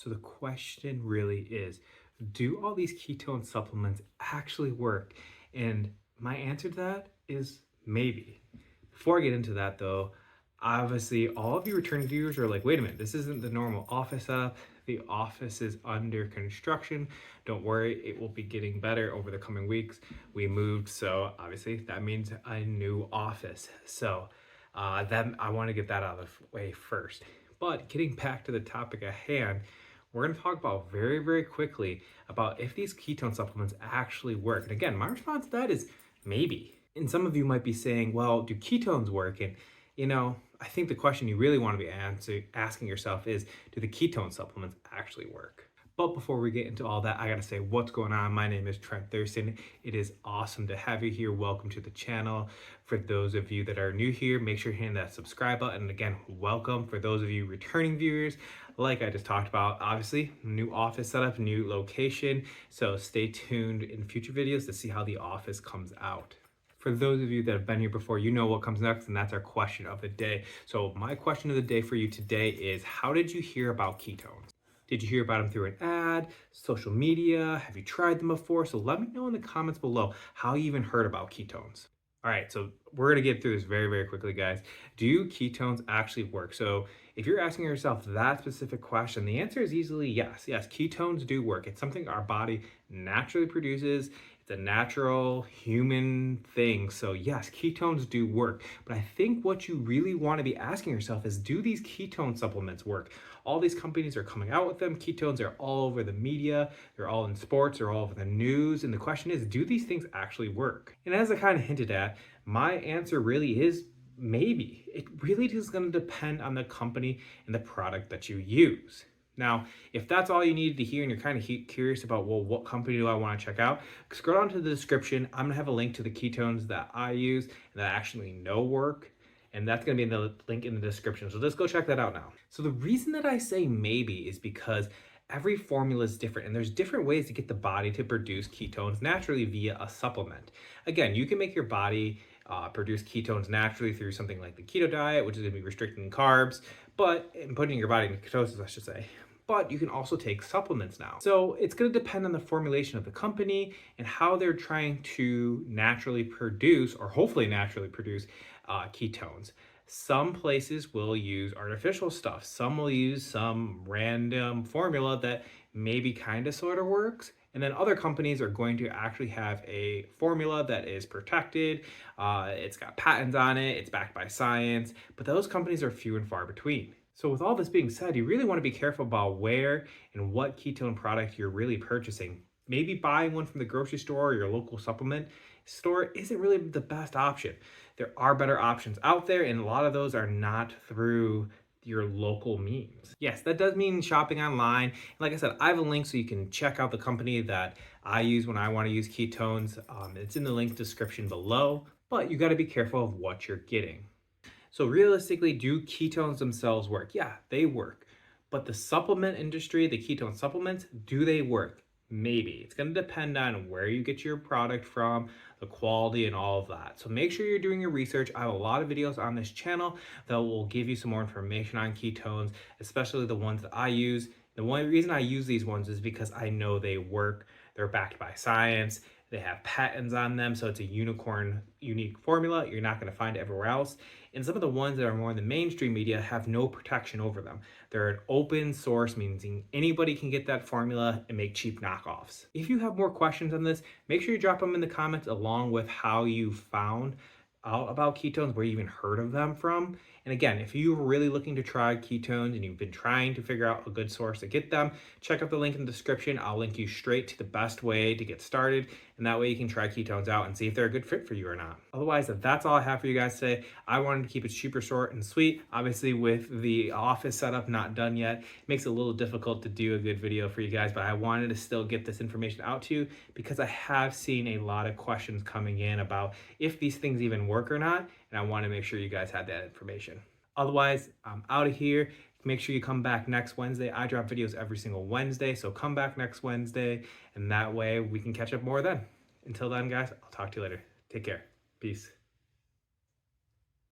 So the question really is, do all these ketone supplements actually work? And my answer to that is maybe. Before I get into that though, obviously all of you returning viewers are like, wait a minute, this isn't the normal office setup. The office is under construction. Don't worry, it will be getting better over the coming weeks. We moved, so obviously that means a new office. So then I want to get that out of the way first. But getting back to the topic at hand, we're going to talk about very quickly about if these ketone supplements actually work. And again, my response to that is maybe. And some of you might be saying, well, do ketones work? And I think the question you really want to be asking yourself is, do the ketone supplements actually work? But before we get into all that, I gotta say what's going on. My name is Trent Thurston. It is awesome to have you here. Welcome to the channel. For those of you that are new here, make sure you hit that subscribe button. And again, welcome. For those of you returning viewers, like I just talked about, obviously, new office setup, new location. So stay tuned in future videos to see how the office comes out. For those of you that have been here before, you know what comes next, and that's our question of the day. So my question of the day for you today is, how did you hear about ketones? Did you hear about them through an ad, social media? Have you tried them before? So let me know in the comments below how you even heard about ketones. All right, so we're gonna get through this very quickly, guys. Do ketones actually work? So if you're asking yourself that specific question, the answer is easily yes. Yes, ketones do work. It's something our body naturally produces. It's a natural human thing. So yes, ketones do work. But I think what you really want to be asking yourself is, do these ketone supplements work? All these companies are coming out with them. Ketones are all over the media. They're all in sports. They're all over the news. And the question is, do these things actually work? And as I kind of hinted at, my answer really is maybe. It really is going to depend on the company and the product that you use. Now, if that's all you needed to hear and you're kind of curious about, well, what company do I want to check out? Scroll down to the description. I'm going to have a link to the ketones that I use and that I actually know work. And that's going to be in the link in the description. So let's go check that out now. So the reason that I say maybe is because every formula is different and there's different ways to get the body to produce ketones naturally via a supplement. Again, you can make your body produce ketones naturally through something like the keto diet, which is going to be restricting carbs, and putting your body into ketosis, I should say. But you can also take supplements now. So it's going to depend on the formulation of the company and how they're trying to naturally produce, or hopefully naturally produce, ketones. Some places will use artificial stuff. Some will use some random formula that maybe kind of sort of works. And then other companies are going to actually have a formula that is protected. It's got patents on it. It's backed by science. But those companies are few and far between. So with all this being said, you really want to be careful about where and what ketone product you're really purchasing. Maybe buying one from the grocery store or your local supplement store isn't really the best option. There are better options out there, and a lot of those are not through your local means. Yes, that does mean shopping online. Like I said, I have a link so you can check out the company that I use when I want to use ketones. It's in the link description below, but you got to be careful of what you're getting. So realistically, do ketones themselves work? Yeah, they work. But the supplement industry, the ketone supplements, do they work? Maybe. It's going to depend on where you get your product from, the quality, and all of that. So make sure you're doing your research. I have a lot of videos on this channel that will give you some more information on ketones, especially the ones that I use. The one reason I use these ones is because I know they work. They're backed by science. They have patents on them, so it's a unique formula you're not going to find everywhere else. And some of the ones that are more in the mainstream media have no protection over them. They're an open source, meaning anybody can get that formula and make cheap knockoffs. If you have more questions on this, make sure you drop them in the comments along with how you found out about ketones, where you even heard of them from. And again, if you're really looking to try ketones and you've been trying to figure out a good source to get them, check out the link in the description. I'll link you straight to the best way to get started. And that way you can try ketones out and see if they're a good fit for you or not. Otherwise, that's all I have for you guys today. I wanted to keep it super short and sweet. Obviously, with the office setup not done yet, it makes it a little difficult to do a good video for you guys, but I wanted to still get this information out to you because I have seen a lot of questions coming in about if these things even work or not, and I want to make sure you guys had that information. Otherwise, I'm out of here. Make sure you come back next Wednesday. I drop videos every single Wednesday, so come back next Wednesday, and that way we can catch up more then. Until then, guys, I'll talk to you later. Take care. Peace.